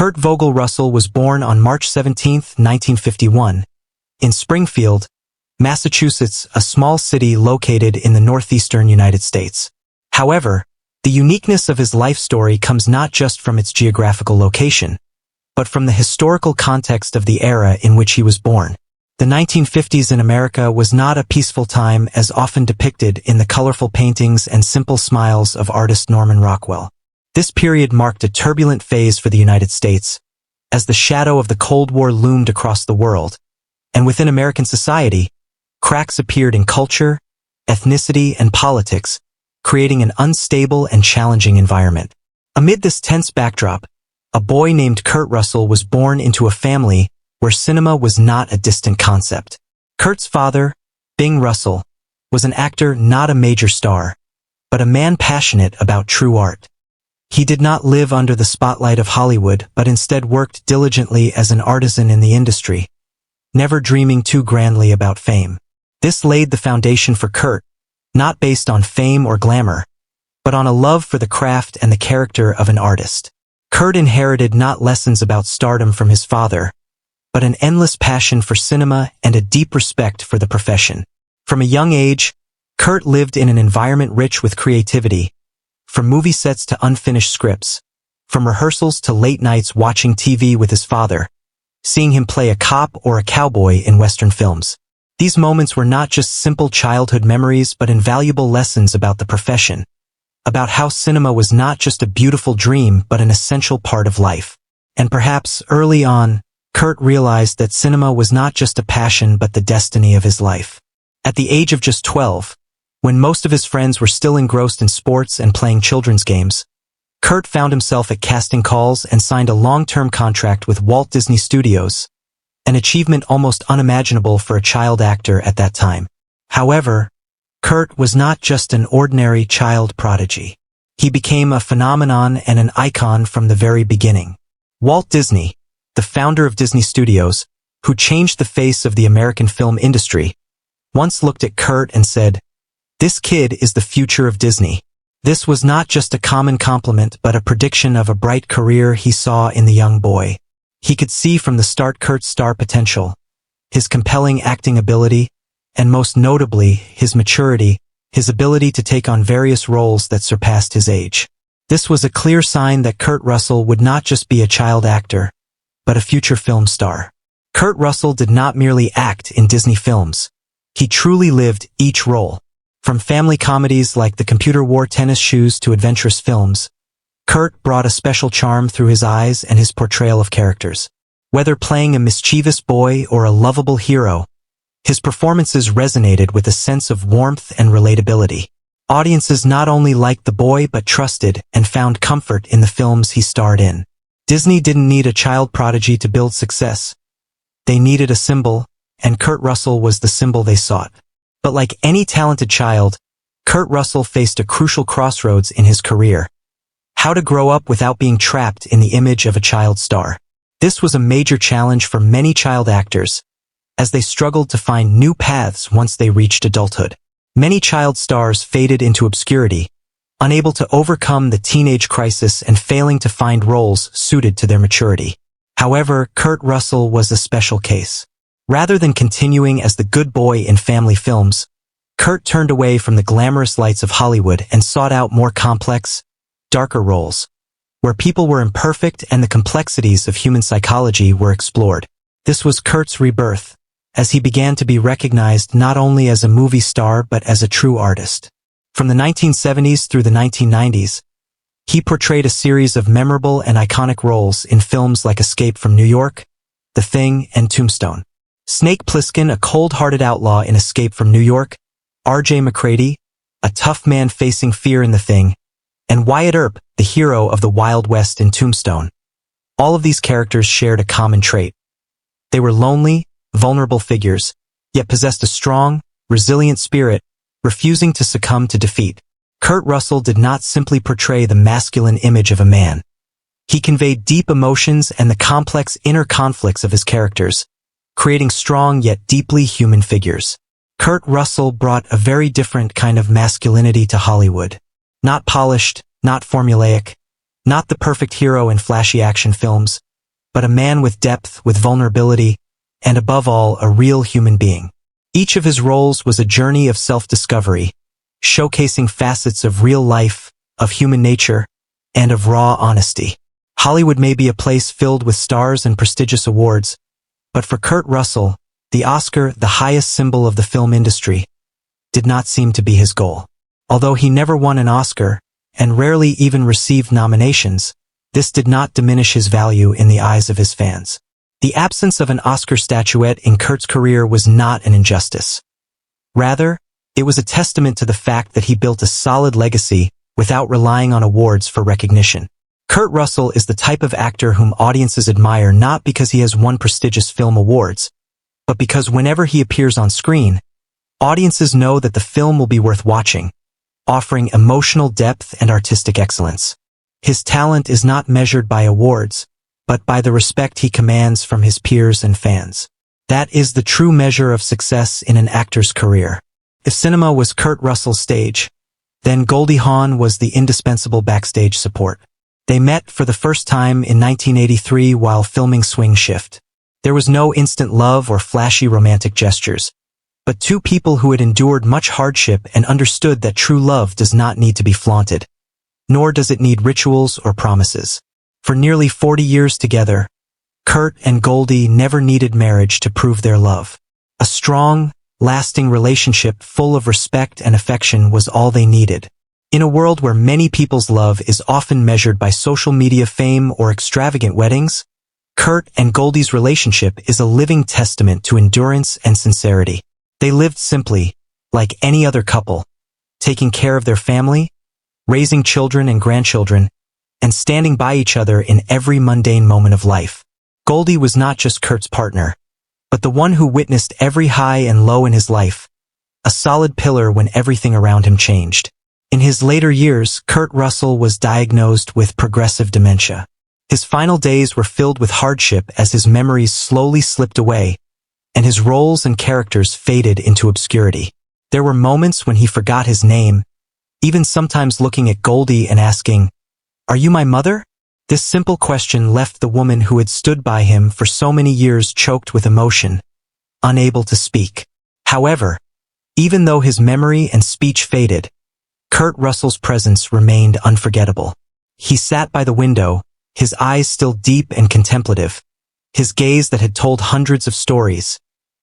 Kurt Vogel Russell was born on March 17, 1951, in Springfield, Massachusetts, a small city located in the northeastern United States. However, the uniqueness of his life story comes not just from its geographical location, but from the historical context of the era in which he was born. The 1950s in America was not a peaceful time as often depicted in the colorful paintings and simple smiles of artist Norman Rockwell. This period marked a turbulent phase for the United States, as the shadow of the Cold War loomed across the world, and within American society, cracks appeared in culture, ethnicity, and politics, creating an unstable and challenging environment. Amid this tense backdrop, a boy named Kurt Russell was born into a family where cinema was not a distant concept. Kurt's father, Bing Russell, was an actor, not a major star, but a man passionate about true art. He did not live under the spotlight of Hollywood, but instead worked diligently as an artisan in the industry, never dreaming too grandly about fame. This laid the foundation for Kurt, not based on fame or glamour, but on a love for the craft and the character of an artist. Kurt inherited not lessons about stardom from his father, but an endless passion for cinema and a deep respect for the profession. From a young age, Kurt lived in an environment rich with creativity, from movie sets to unfinished scripts, from rehearsals to late nights watching TV with his father, seeing him play a cop or a cowboy in Western films. These moments were not just simple childhood memories but invaluable lessons about the profession, about how cinema was not just a beautiful dream but an essential part of life. And perhaps early on, Kurt realized that cinema was not just a passion but the destiny of his life. At the age of just 12, when most of his friends were still engrossed in sports and playing children's games, Kurt found himself at casting calls and signed a long-term contract with Walt Disney Studios, an achievement almost unimaginable for a child actor at that time. However, Kurt was not just an ordinary child prodigy. He became a phenomenon and an icon from the very beginning. Walt Disney, the founder of Disney Studios, who changed the face of the American film industry, once looked at Kurt and said, "This kid is the future of Disney." This was not just a common compliment but a prediction of a bright career he saw in the young boy. He could see from the start Kurt's star potential, his compelling acting ability, and most notably, his maturity, his ability to take on various roles that surpassed his age. This was a clear sign that Kurt Russell would not just be a child actor, but a future film star. Kurt Russell did not merely act in Disney films. He truly lived each role. From family comedies like The Computer Wore Tennis Shoes to adventurous films, Kurt brought a special charm through his eyes and his portrayal of characters. Whether playing a mischievous boy or a lovable hero, his performances resonated with a sense of warmth and relatability. Audiences not only liked the boy but trusted and found comfort in the films he starred in. Disney didn't need a child prodigy to build success. They needed a symbol, and Kurt Russell was the symbol they sought. But like any talented child, Kurt Russell faced a crucial crossroads in his career: how to grow up without being trapped in the image of a child star. This was a major challenge for many child actors, as they struggled to find new paths once they reached adulthood. Many child stars faded into obscurity, unable to overcome the teenage crisis and failing to find roles suited to their maturity. However, Kurt Russell was a special case. Rather than continuing as the good boy in family films, Kurt turned away from the glamorous lights of Hollywood and sought out more complex, darker roles, where people were imperfect and the complexities of human psychology were explored. This was Kurt's rebirth, as he began to be recognized not only as a movie star but as a true artist. From the 1970s through the 1990s, he portrayed a series of memorable and iconic roles in films like Escape from New York, The Thing, and Tombstone. Snake Plissken, a cold-hearted outlaw in Escape from New York, R.J. McCready, a tough man facing fear in The Thing, and Wyatt Earp, the hero of the Wild West in Tombstone. All of these characters shared a common trait. They were lonely, vulnerable figures, yet possessed a strong, resilient spirit, refusing to succumb to defeat. Kurt Russell did not simply portray the masculine image of a man. He conveyed deep emotions and the complex inner conflicts of his characters, creating strong yet deeply human figures. Kurt Russell brought a very different kind of masculinity to Hollywood. Not polished, not formulaic, not the perfect hero in flashy action films. but a man with depth, with vulnerability, and above all, a real human being. Each of his roles was a journey of self-discovery, showcasing facets of real life, of human nature, and of raw honesty. Hollywood may be a place filled with stars and prestigious awards, but for Kurt Russell, the Oscar, the highest symbol of the film industry, did not seem to be his goal. Although he never won an Oscar, and rarely even received nominations, this did not diminish his value in the eyes of his fans. The absence of an Oscar statuette in Kurt's career was not an injustice. Rather, it was a testament to the fact that he built a solid legacy without relying on awards for recognition. Kurt Russell is the type of actor whom audiences admire not because he has won prestigious film awards, but because whenever he appears on screen, audiences know that the film will be worth watching, offering emotional depth and artistic excellence. His talent is not measured by awards, but by the respect he commands from his peers and fans. That is the true measure of success in an actor's career. If cinema was Kurt Russell's stage, then Goldie Hawn was the indispensable backstage support. They met for the first time in 1983 while filming Swing Shift. There was no instant love or flashy romantic gestures, but two people who had endured much hardship and understood that true love does not need to be flaunted, nor does it need rituals or promises. For nearly 40 years together, Kurt and Goldie never needed marriage to prove their love. A strong, lasting relationship full of respect and affection was all they needed. In a world where many people's love is often measured by social media fame or extravagant weddings, Kurt and Goldie's relationship is a living testament to endurance and sincerity. They lived simply, like any other couple, taking care of their family, raising children and grandchildren, and standing by each other in every mundane moment of life. Goldie was not just Kurt's partner, but the one who witnessed every high and low in his life, a solid pillar when everything around him changed. In his later years, Kurt Russell was diagnosed with progressive dementia. His final days were filled with hardship as his memories slowly slipped away, and his roles and characters faded into obscurity. There were moments when he forgot his name, even sometimes looking at Goldie and asking, "Are you my mother?" This simple question left the woman who had stood by him for so many years choked with emotion, unable to speak. However, even though his memory and speech faded, Kurt Russell's presence remained unforgettable. He sat by the window, his eyes still deep and contemplative, his gaze that had told hundreds of stories,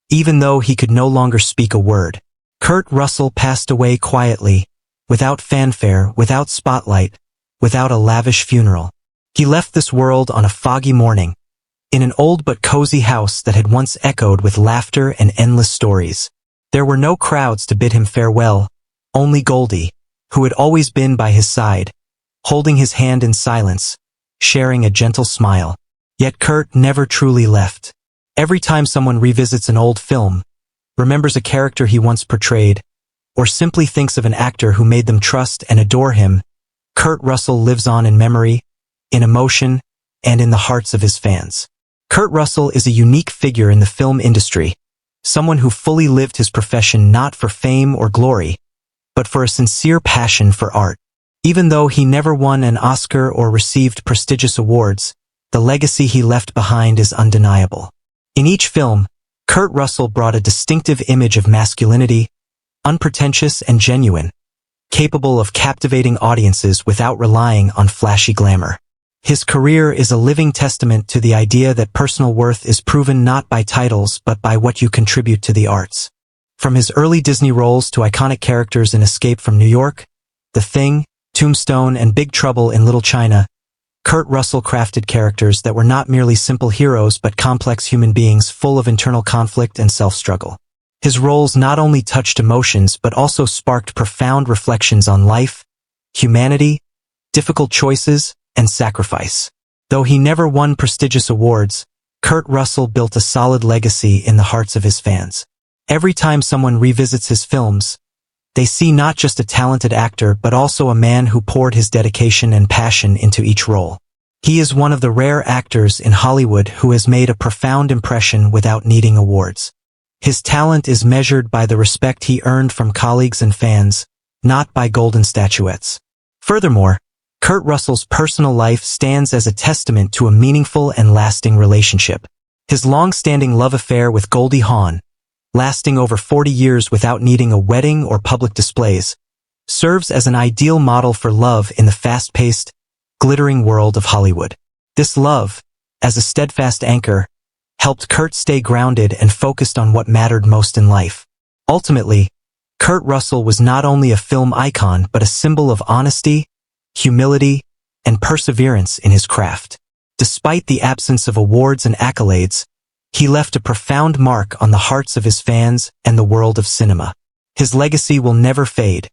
even though he could no longer speak a word. Kurt Russell passed away quietly, without fanfare, without spotlight, without a lavish funeral. He left this world on a foggy morning, in an old but cozy house that had once echoed with laughter and endless stories. There were no crowds to bid him farewell, only Goldie, who had always been by his side, holding his hand in silence, sharing a gentle smile. Yet Kurt never truly left. Every time someone revisits an old film, remembers a character he once portrayed, or simply thinks of an actor who made them trust and adore him, Kurt Russell lives on in memory, in emotion, and in the hearts of his fans. Kurt Russell is a unique figure in the film industry, someone who fully lived his profession not for fame or glory, but for a sincere passion for art. Even though he never won an Oscar or received prestigious awards, the legacy he left behind is undeniable. In each film, Kurt Russell brought a distinctive image of masculinity, unpretentious and genuine, capable of captivating audiences without relying on flashy glamour. His career is a living testament to the idea that personal worth is proven not by titles but by what you contribute to the arts. From his early Disney roles to iconic characters in Escape from New York, The Thing, Tombstone, and Big Trouble in Little China, Kurt Russell crafted characters that were not merely simple heroes but complex human beings full of internal conflict and self-struggle. His roles not only touched emotions but also sparked profound reflections on life, humanity, difficult choices, and sacrifice. Though he never won prestigious awards, Kurt Russell built a solid legacy in the hearts of his fans. Every time someone revisits his films, they see not just a talented actor but also a man who poured his dedication and passion into each role. He is one of the rare actors in Hollywood who has made a profound impression without needing awards. His talent is measured by the respect he earned from colleagues and fans, not by golden statuettes. Furthermore, Kurt Russell's personal life stands as a testament to a meaningful and lasting relationship. His long-standing love affair with Goldie Hawn, lasting over 40 years without needing a wedding or public displays, serves as an ideal model for love in the fast-paced, glittering world of Hollywood. This love, as a steadfast anchor, helped Kurt stay grounded and focused on what mattered most in life. Ultimately, Kurt Russell was not only a film icon but a symbol of honesty, humility, and perseverance in his craft. Despite the absence of awards and accolades, he left a profound mark on the hearts of his fans and the world of cinema. His legacy will never fade,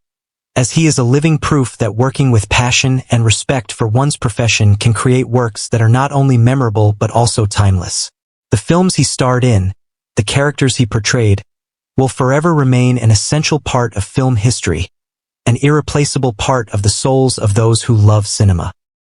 as he is a living proof that working with passion and respect for one's profession can create works that are not only memorable but also timeless. The films he starred in, the characters he portrayed, will forever remain an essential part of film history, an irreplaceable part of the souls of those who love cinema.